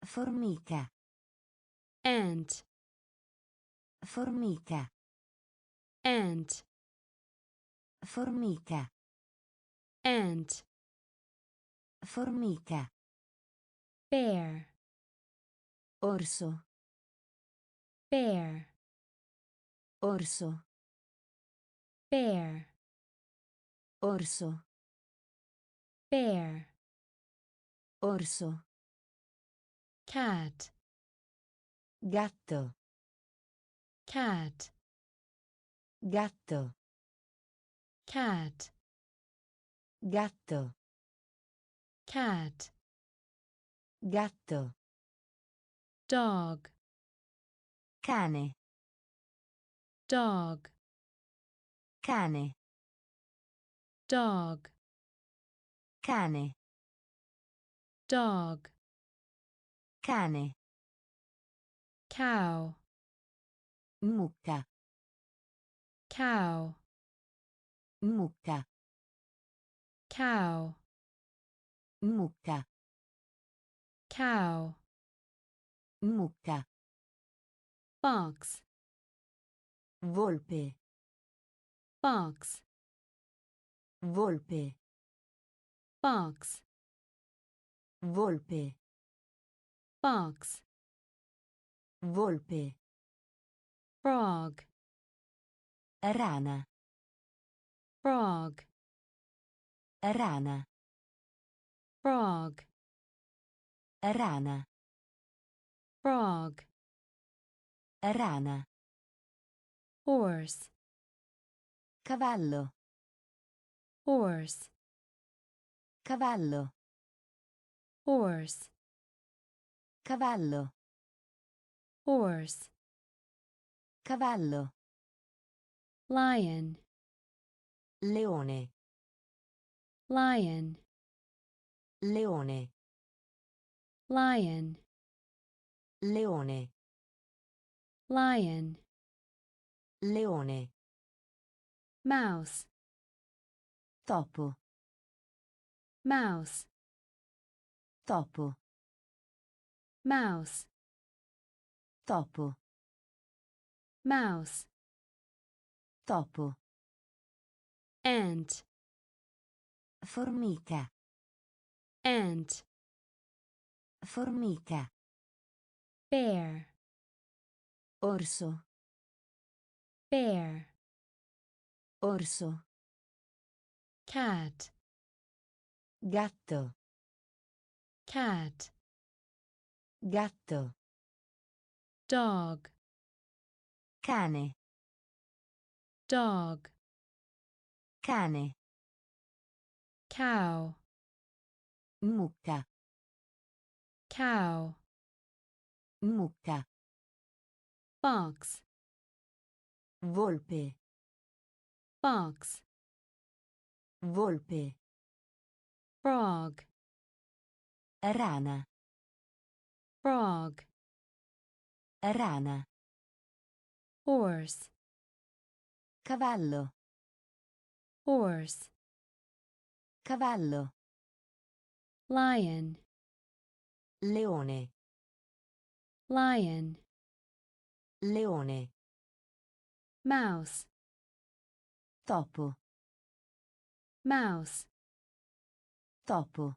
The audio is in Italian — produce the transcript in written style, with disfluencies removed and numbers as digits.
Formica. ant, Formica. ant, Formica. ant, Formica. bear, Orso. bear, Orso. bear, Orso. bear, Orso. cat, Gatto. cat, Gatto. cat, Gatto. cat, Gatto. dog, Cane. dog, Cane. dog, Cane. dog, Cane. cow, Mucca. cow, Mucca. cow, Mucca. cow, Mucca. fox, Volpe. fox, Volpe. fox, Volpe. fox, Volpe. frog, Rana. frog, Rana. frog, Rana. frog, Rana. horse, Cavallo. horse, Cavallo. horse, Cavallo. horse, Cavallo. lion, Leone. lion, Leone. lion, Leone. lion, Leone. mouse, Topo. mouse, Topo. mouse, Topo. mouse, Topo. ant, Formica. ant, Formica. bear, Orso. bear, Orso. cat, Gatto. cat, Gatto. dog, Cane. dog, Cane. cow, Mucca. cow, Mucca. fox, Volpe. fox, Volpe. frog, Rana. frog, Rana. horse, Cavallo. horse, Cavallo. lion, Leone. lion, Leone. mouse, Topo. mouse, Topo.